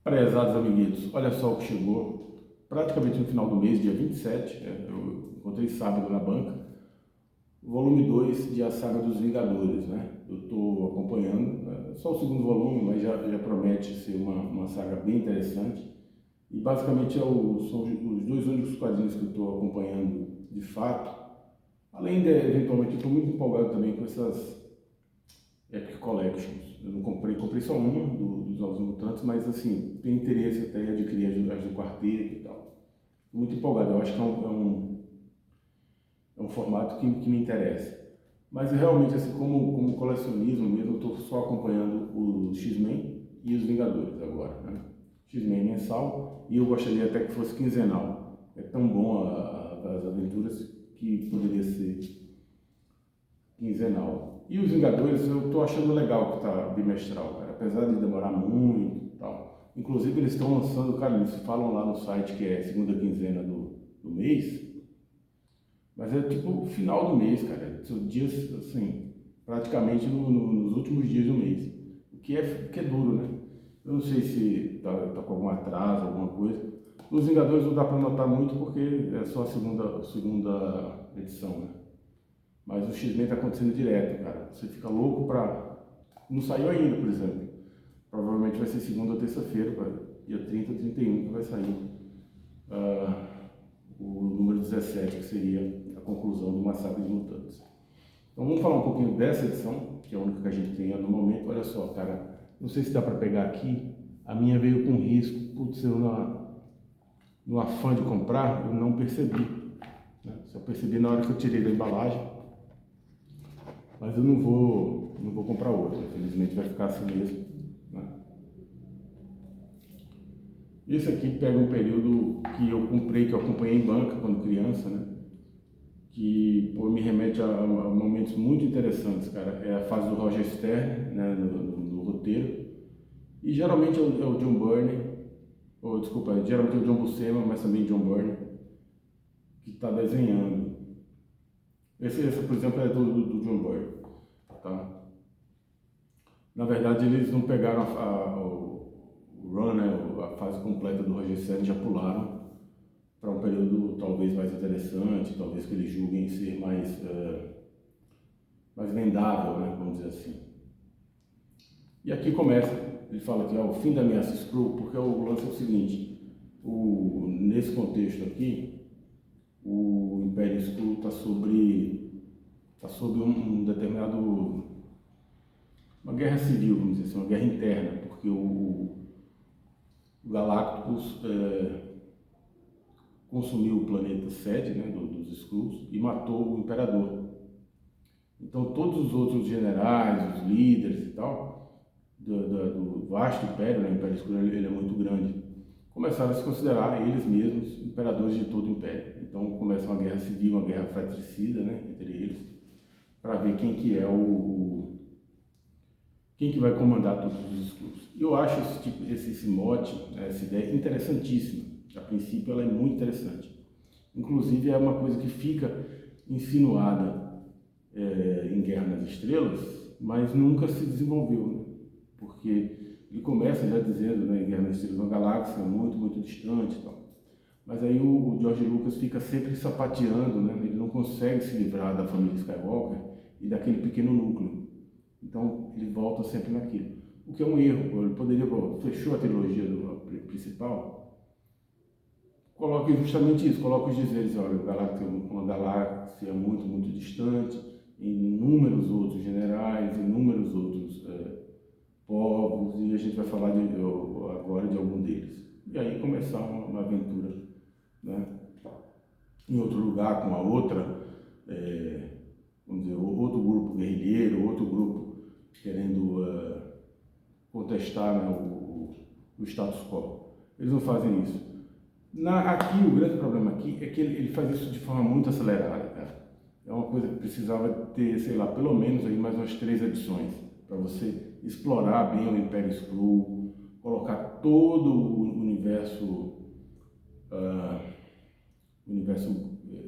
Prezados amiguitos, olha só o que chegou praticamente no final do mês, dia 27, eu encontrei sábado na banca, o volume 2 de A Saga dos Vingadores, né? Eu estou acompanhando, só o segundo volume, mas já promete ser uma saga bem interessante. E basicamente são os dois únicos quadrinhos que eu estou acompanhando de fato. Além de, eventualmente, eu estou muito empolgado também com essas Epic Collections. Eu não comprei só uma dos Novos Mutantes, mas assim, tenho interesse até em adquirir as do quarteto e tal. Muito empolgado, eu acho que é um formato que me interessa. Mas realmente, assim, como colecionismo mesmo, eu estou só acompanhando os X-Men e os Vingadores agora, né? X-Men mensal, e eu gostaria até que fosse quinzenal. É tão bom as aventuras que poderia ser quinzenal. E os Vingadores eu tô achando legal que tá bimestral, cara, apesar de demorar muito e tal. Inclusive eles estão lançando, cara, eles falam lá no site que é segunda quinzena do mês, mas é tipo final do mês, cara. São dias, assim, praticamente nos últimos dias do mês. O que é duro, né? Eu não sei se tá com algum atraso, alguma coisa. Os Vingadores não dá para notar muito porque é só a segunda edição, né? Mas o X-Men tá acontecendo direto, cara. Você fica louco pra... Não saiu ainda, por exemplo. Provavelmente vai ser segunda ou terça-feira, dia 30 ou 31 que vai sair ah, o número 17, que seria a conclusão do Massacre dos Mutantes. Então vamos falar um pouquinho dessa edição, que é a única que a gente tem no momento. Olha só, cara, não sei se dá para pegar aqui. A minha veio com risco. Putz, eu no afã de comprar, eu não percebi. Né? Só percebi na hora que eu tirei da embalagem. Mas eu não vou comprar outra, infelizmente vai ficar assim mesmo. Né? Esse aqui pega um período que eu comprei, que eu acompanhei em banca quando criança, né? Que pô, me remete a momentos muito interessantes, cara. É a fase do Roger Stern, né, no roteiro. E geralmente é o John Byrne, ou desculpa, geralmente é o John Buscema, mas também John Byrne, que está desenhando. Esse, por exemplo, é do John Byrne, tá? Na verdade, eles não pegaram o run, né, a fase completa do Roger Stern, já pularam para um período talvez mais interessante, talvez que eles julguem ser mais vendável, né, vamos dizer assim. E aqui começa, ele fala que é o fim da ameaça Skrull, porque o lance é o seguinte, nesse contexto aqui, o Império Skrull está sobre um determinado... uma guerra civil, vamos dizer assim, uma guerra interna, porque o Galactus consumiu o planeta sede, né, dos Skrulls e matou o Imperador. Então todos os outros generais, os líderes e tal, do vasto Império, né, o Império Skrull ele é muito grande, começaram a se considerar eles mesmos imperadores de todo o Império. Então começa uma guerra civil, uma guerra fratricida, né, entre eles, para ver quem que é quem que vai comandar todos os Skrulls. Eu acho esse mote, essa ideia interessantíssima. A princípio ela é muito interessante. Inclusive é uma coisa que fica insinuada em Guerra nas Estrelas, mas nunca se desenvolveu, né? Porque ele começa já dizendo, né, em Guerra nas Estrelas, uma galáxia muito, muito distante e tal. Mas aí o George Lucas fica sempre sapateando, né? Ele não consegue se livrar da família Skywalker e daquele pequeno núcleo. Então ele volta sempre naquilo. O que é um erro. Ele poderia, fechou a trilogia principal, coloque justamente isso, coloque os dizeres, olha, uma galáxia muito, muito distante, inúmeros outros generais, inúmeros outros povos, e a gente vai falar agora de algum deles. E aí começar uma aventura, né, em outro lugar, com a outra, vamos dizer, outro grupo guerrilheiro, outro grupo querendo contestar, né, o status quo. Eles não fazem isso. Aqui, o grande problema aqui é que ele faz isso de forma muito acelerada, cara. É uma coisa que precisava ter, sei lá, pelo menos aí mais umas 3 edições para você explorar bem o Império Skrull, colocar todo o universo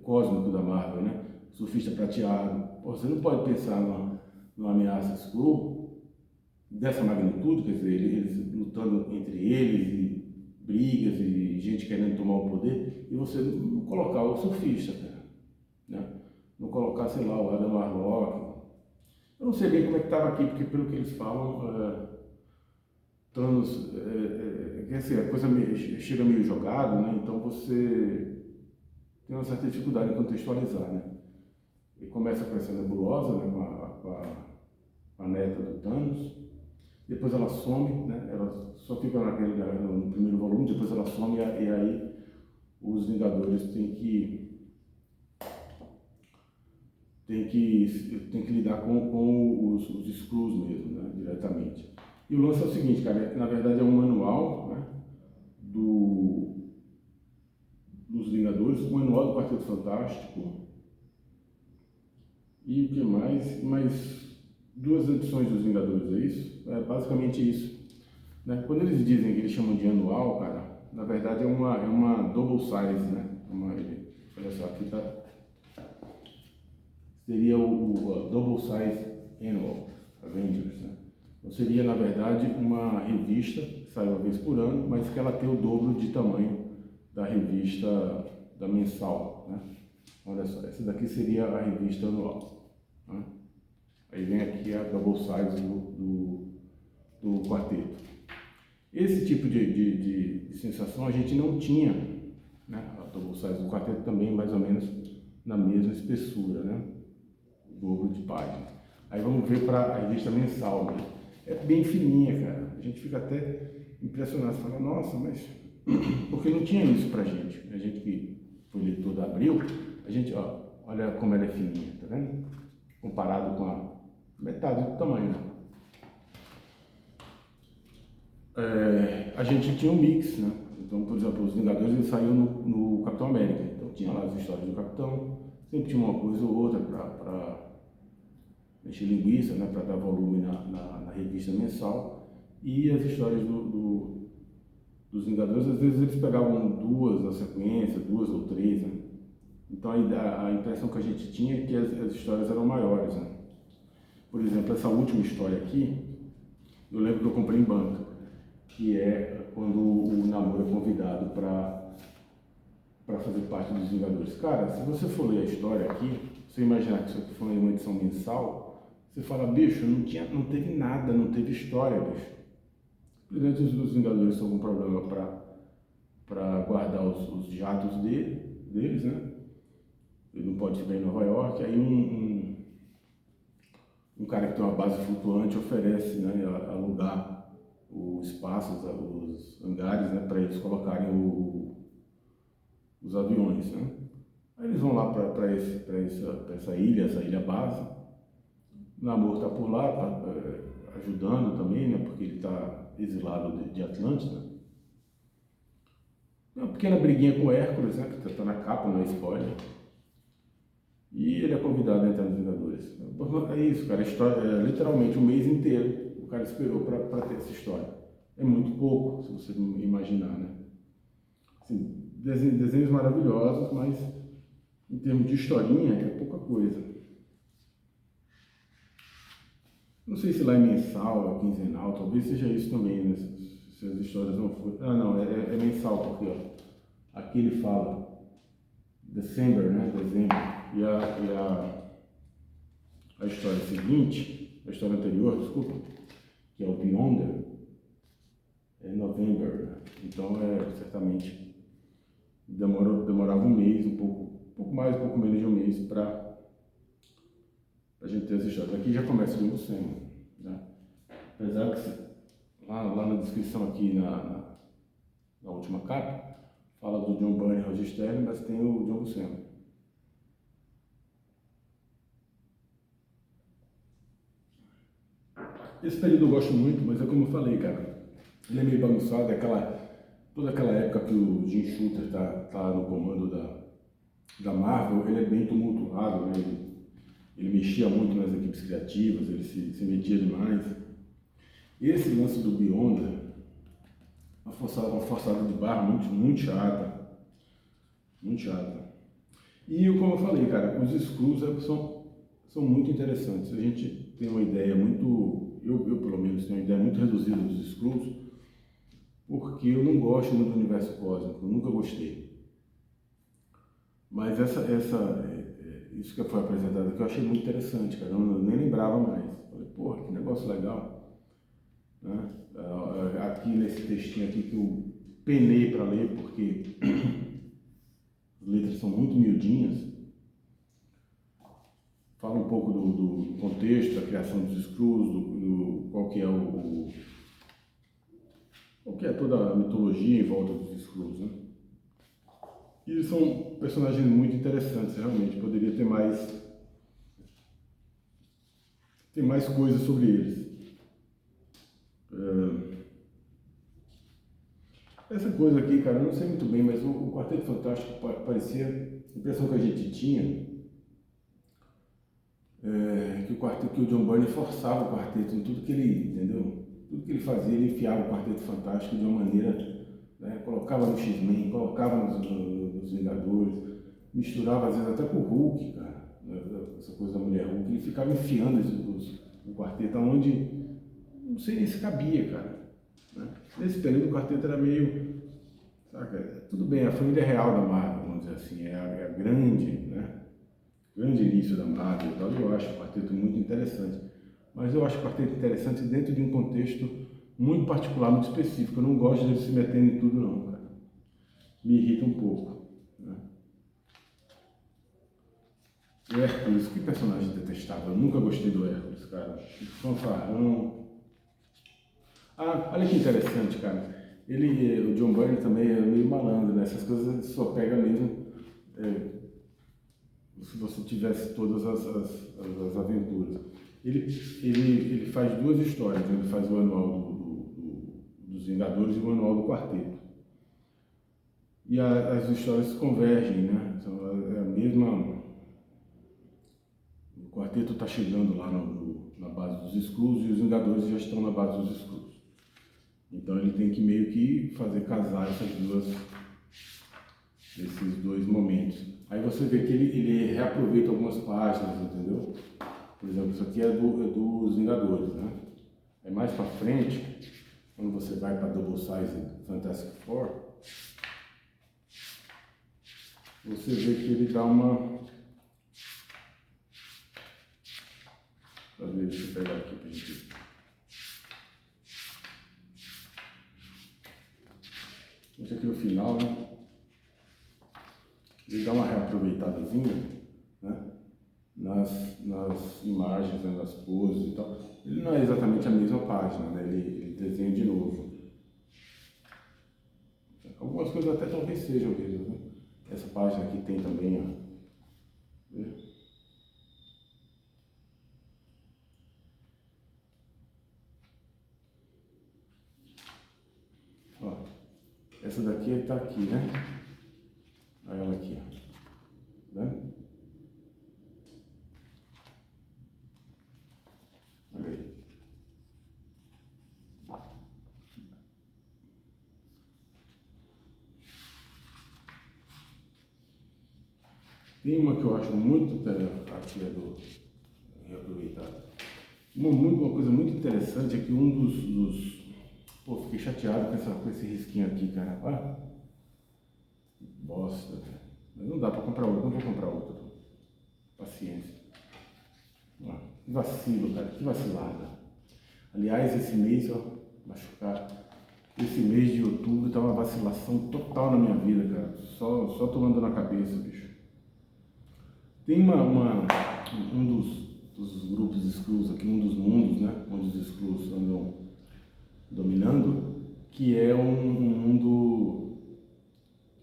cósmico da Marvel, né? Surfista prateado. Pô, você não pode pensar numa ameaça Skrull dessa magnitude, quer dizer, eles lutando entre eles, e brigas, e gente querendo tomar o poder, e você não colocar o surfista, cara, né? Não colocar, sei lá, o Adam Warlock. Eu não sei bem como é que estava aqui, porque pelo que eles falam, Thanos, a coisa chega meio jogado, né? Então você tem uma certa dificuldade em contextualizar, né? E começa com essa nebulosa, né? Com a neta do Thanos, depois ela some, né? Ela só fica no primeiro volume, depois ela some e aí os Vingadores têm que lidar com os Skrulls mesmo, né? Diretamente. E o lance é o seguinte, cara, na verdade é um manual, né? Dos Vingadores, um manual do Quarteto Fantástico e o que mais 2 edições dos Vingadores, é isso? É basicamente isso, né? Quando eles dizem que eles chamam de anual, cara, na verdade é uma double size, né? Olha só, aqui tá, seria o double size annual Avengers, né? Então seria, na verdade, uma revista que sai uma vez por ano, mas que ela tem o dobro de tamanho da revista da mensal, né? Olha só, essa daqui seria a revista anual, né? Aí vem aqui a double size do quarteto. Esse tipo de sensação a gente não tinha, né? A double size do quarteto também mais ou menos na mesma espessura, né? O dobro de página. Aí vamos ver para a revista mensal, né? É bem fininha, cara. A gente fica até impressionado, fala, nossa, mas porque não tinha isso pra gente. A gente que foi leitor da Abril, a gente, ó, olha como ela é fininha, tá vendo? Comparado com a metade do tamanho, né? A gente tinha um mix, né? Então, por exemplo, os Vingadores ele saiu no Capitão América. Então tinha lá as histórias do Capitão, sempre tinha uma coisa ou outra para encher linguiça, né? Para dar volume na revista mensal. E as histórias dos Vingadores, às vezes eles pegavam 2 na sequência, 2 ou 3, né? Então a impressão que a gente tinha é que as histórias eram maiores, né? Por exemplo, essa última história aqui, eu lembro que eu comprei em banca, que é quando o Namor é convidado para fazer parte dos Vingadores. Cara, se você for ler a história aqui, você imaginar que isso aqui foi uma edição mensal, você fala, bicho, não teve nada, não teve história, bicho. Simplesmente os Vingadores estão com problema para guardar os jatos deles, né? Ele não pode ir em Nova York, aí um cara que tem uma base flutuante oferece, né, alugar os espaços, os hangares, né, para eles colocarem os aviões, né? Aí eles vão lá para essa ilha base. O Namor está por lá, ajudando também, né, porque ele está exilado de Atlântida. Uma pequena briguinha com o Hércules, né, que está na capa, não é spoiler. E ele é convidado a entrar nos Vingadores. É isso, cara, a história é literalmente um mês inteiro o cara esperou para ter essa história. É muito pouco, se você imaginar, né? Assim, desenhos maravilhosos, mas em termos de historinha é pouca coisa. Não sei se lá é mensal, é quinzenal, talvez seja isso também, né? Se as histórias não forem... Ah, não, é mensal, porque ó, aqui ele fala December, né? Dezembro. E a história seguinte, a história anterior, desculpa, que é o Beyonder, é November. Então, certamente demorava um mês, um pouco mais, um pouco menos de um mês para a gente ter as histórias. Aqui já começa o Sam, né? Apesar que lá na descrição aqui, na última capa, fala do John Byrne e Roger Stern, mas tem o John Buscema. Esse período eu gosto muito, mas é como eu falei, cara, ele é meio bagunçado, toda aquela época que o Jim Shooter tá no comando da Marvel, ele é bem tumultuado, né? Ele mexia muito nas equipes criativas, ele se metia demais. Esse lance do Beyonder, uma forçada de barra muito chata, muito chata. E como eu falei, cara, os Skrulls são muito interessantes. A gente tem uma ideia muito eu pelo menos tenho uma ideia muito reduzida dos Skrulls, porque eu não gosto muito do universo cósmico, eu nunca gostei. Mas isso que foi apresentado aqui eu achei muito interessante, cara, eu nem lembrava mais. Falei, porra, que negócio legal, né? Aqui nesse textinho aqui que eu penei para ler, porque as letras são muito miudinhas, fala um pouco do contexto, da criação dos Skrulls, qual que é toda a mitologia em volta dos Skrulls, né? E eles são personagens muito interessantes, realmente. Poderia ter mais coisas sobre eles. Essa coisa aqui, cara, eu não sei muito bem, mas o Quarteto Fantástico parecia, a impressão que a gente tinha, que o John Byrne forçava o quarteto em tudo que ele, entendeu? Tudo que ele fazia, ele enfiava o Quarteto Fantástico de uma maneira, né? Colocava no X-Men, colocava nos Vingadores, misturava às vezes até com o Hulk, cara, né? Essa coisa da mulher Hulk, ele ficava enfiando o quarteto aonde não sei nem se cabia, cara, né? Nesse período o quarteto era meio, saca? Tudo bem, a família real da Marvel, vamos dizer assim, é a grande, né? Grande início da Marvel e tal, eu acho o quarteto muito interessante. Mas eu acho o quarteto interessante dentro de um contexto muito particular, muito específico. Eu não gosto de ele se metendo em tudo não, cara. Me irrita um pouco, né? O Hércules, que personagem detestável. Eu nunca gostei do Hércules, cara. Fanfarrão. Ah, olha que interessante, cara. O John Byrne também é meio malandro, né? Essas coisas ele só pega mesmo se você tivesse todas as aventuras. Ele faz duas histórias, né? Ele faz o anual dos Vingadores e o anual do Quarteto. E as histórias se convergem, né? É a mesma. O Quarteto está chegando lá na base dos Skrulls e os Vingadores já estão na base dos Skrulls. Então ele tem que meio que fazer casar esses dois momentos. Aí você vê que ele reaproveita algumas páginas, entendeu? Por exemplo, isso aqui é dos Vingadores, né? Aí mais pra frente, quando você vai para Double Size Fantastic Four, você vê que ele dá uma... Deixa eu pegar aqui pra gente ver. Isso aqui no final, né? Ele dá uma reaproveitadazinha, né? Nas imagens, né? Nas poses e tal. Ele não é exatamente a mesma página, né? Ele desenha de novo. Algumas coisas até talvez sejam mesmo, né? Essa página aqui tem também, ó. Ó, essa daqui está aqui, né? Olha ela aqui, ó. Tá vendo? Olha aí. Tem uma que eu acho muito aqui reaproveitado. Uma coisa muito interessante é que Pô, fiquei chateado com esse risquinho aqui, cara. Ah, bosta, cara. Mas não dá pra comprar outra, não vou comprar outra. Paciência. Ah, que vacilo, cara, que vacilada. Aliás, esse mês, ó, machucar. Esse mês de outubro tá uma vacilação total na minha vida, cara. Só tomando na cabeça, bicho. Tem um dos grupos Skrulls aqui, um dos mundos, né, onde os Skrulls andam dominando, que é um mundo,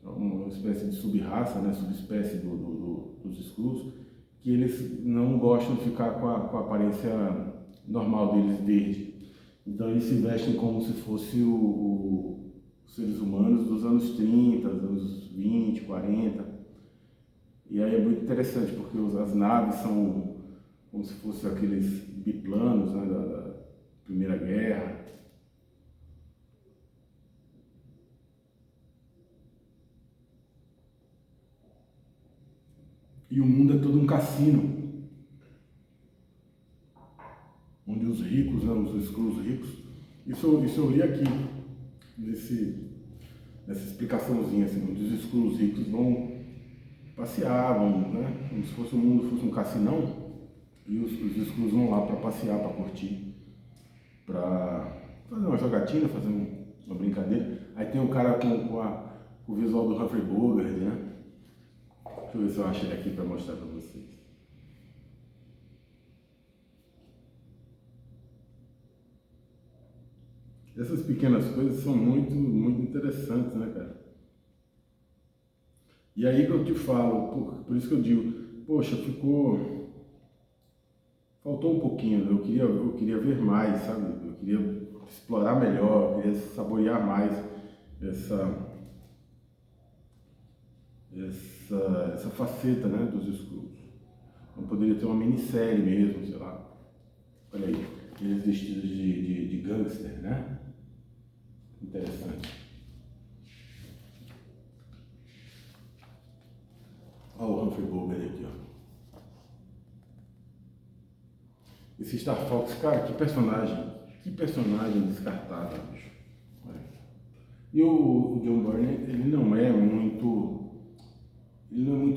uma espécie de sub-raça, né, subespécie dos Skrulls, que eles não gostam de ficar com a aparência normal deles, verde. Então eles se vestem como se fosse os seres humanos dos anos 30, dos anos 20, 40. E aí é muito interessante, porque as naves são como se fossem aqueles biplanos, né, da Primeira Guerra. E o mundo é todo um cassino, onde os ricos, né, os Skrulls ricos. Isso eu li aqui, nessa explicaçãozinha, assim, onde os Skrulls ricos vão passear, né, como se fosse o mundo fosse um cassinão, e os Skrulls vão lá para passear, para curtir, para fazer uma jogatina, fazer uma brincadeira. Aí tem um cara com o visual do Humphrey Bogart, né? Deixa eu ver se eu acho ele aqui para mostrar para vocês. Essas pequenas coisas são muito, muito interessantes, né, cara? E aí que eu te falo, por isso que eu digo, poxa, faltou um pouquinho, eu queria ver mais, sabe? Eu queria explorar melhor, eu queria saborear mais essa faceta, né, dos Skrulls. Não poderia ter uma minissérie mesmo, sei lá. Olha aí, eles vestidos de gangster, né? Interessante. Olha o Humphrey Bogart aqui, ó. Esse Star Fox, cara, que personagem descartável, bicho. E o John Byrne, ele não é muito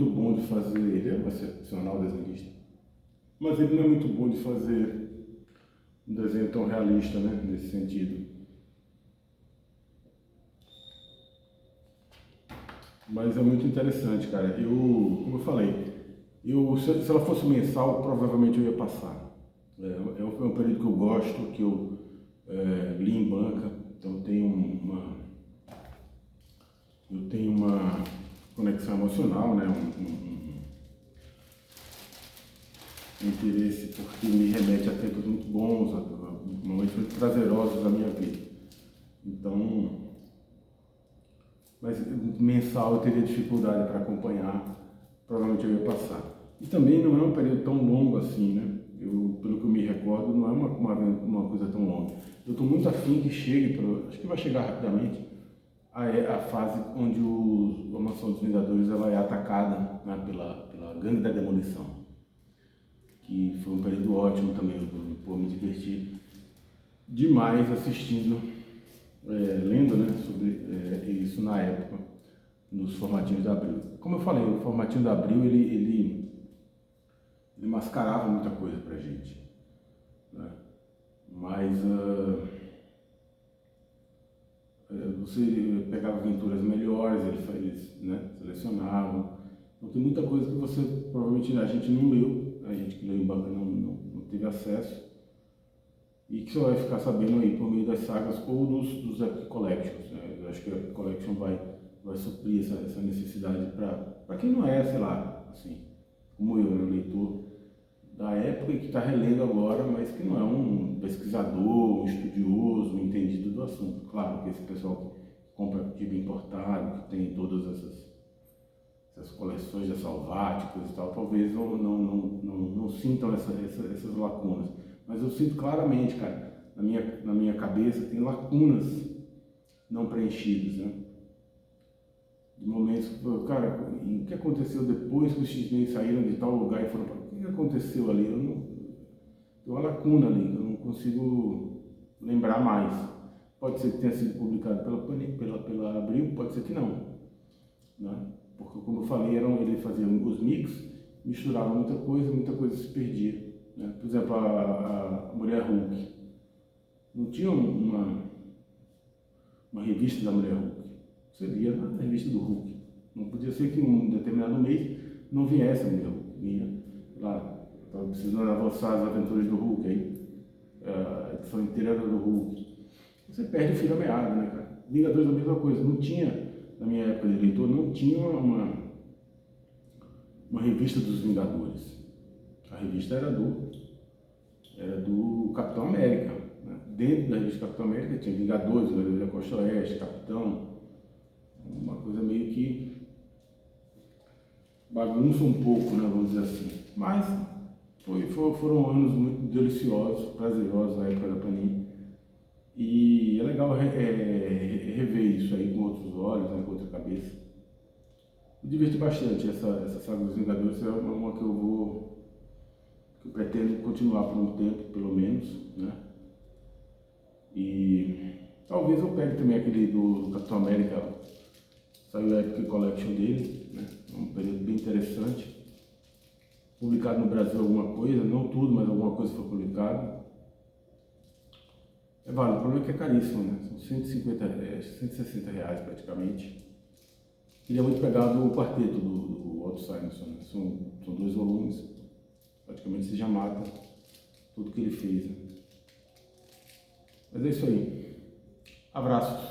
bom de fazer, ele é um excepcional desenhista, mas ele não é muito bom de fazer um desenho tão realista, né, nesse sentido. Mas é muito interessante, cara. Como eu falei, se ela fosse mensal, provavelmente eu ia passar. É um período que eu gosto, que eu li em banca, então eu tenho uma conexão emocional, né? Um interesse, porque me remete a tempos muito bons, a momentos muito prazerosos da minha vida. Então, mas mensal eu teria dificuldade para acompanhar, provavelmente eu ia passar. E também não é um período tão longo assim, né? Pelo que eu me recordo, não é uma coisa tão longa. Eu estou muito afim que chegue, acho que vai chegar rapidamente, a fase onde a Mansão dos Vingadores ela é atacada, né, pela Gangue da Demolição, que foi um período ótimo também, eu me diverti demais assistindo, lendo, né, sobre isso na época, nos formatinhos da Abril. Como eu falei, o formatinho da Abril, ele mascarava muita coisa pra gente, né? Mas você pegava aventuras melhores, eles né, selecionavam. Então tem muita coisa que você, provavelmente a gente não leu, a gente que leu em banca não teve acesso, e que só vai ficar sabendo aí por meio das sagas ou dos Epic Collections, né? Eu acho que a Epic Collection vai suprir essa necessidade para quem não é, sei lá, assim, como eu, né, leitor da época e que está relendo agora, mas que não é um pesquisador, um estudioso, um entendido do assunto. Claro que esse pessoal que compra gibi importado, que tem todas essas coleções de salváticos e tal, talvez não sintam essas lacunas. Mas eu sinto claramente, cara, na minha cabeça tem lacunas não preenchidas, né? De momentos, cara, o que aconteceu depois que os X-Men saíram de tal lugar e foram para... O que aconteceu ali? Tem uma lacuna ali, eu não consigo lembrar mais. Pode ser que tenha sido publicado pela Abril, pode ser que não, né? Porque, como eu falei, ele fazia os mix, misturava muita coisa se perdia, né? Por exemplo, a Mulher Hulk. Não tinha uma revista da Mulher Hulk. Você via na revista do Hulk. Não podia ser que em um determinado mês não viesse a Mulher Hulk. Vinha lá, estava precisando avançar as aventuras do Hulk aí, a edição inteira do Hulk. Você perde o fio da meada, né, cara? Vingadores é a mesma coisa. Não tinha, na minha época de leitor, não tinha uma revista dos Vingadores. A revista era do Capitão América, né? Dentro da revista Capitão América tinha Vingadores, Vingadores da Costa Oeste, Capitão, uma coisa meio que bagunça um pouco, né, vamos dizer assim. Mas foram anos muito deliciosos, prazerosos na época da Panini. E é legal rever isso aí com outros olhos, né, com outra cabeça. Me divirto bastante. Essa saga dos Vingadores é uma que eu pretendo continuar por um tempo, pelo menos, né? E talvez eu pegue também aquele do Capitão América, saiu a Epic Collection dele, né? Um período bem interessante. Publicado no Brasil alguma coisa, não tudo, mas alguma coisa foi publicado. É válido, o problema é que é caríssimo, né? São 160 reais praticamente. Queria muito pegar do quarteto do Otto Simonson, né? São 2 volumes, praticamente você já mata tudo que ele fez, né? Mas é isso aí. Abraços.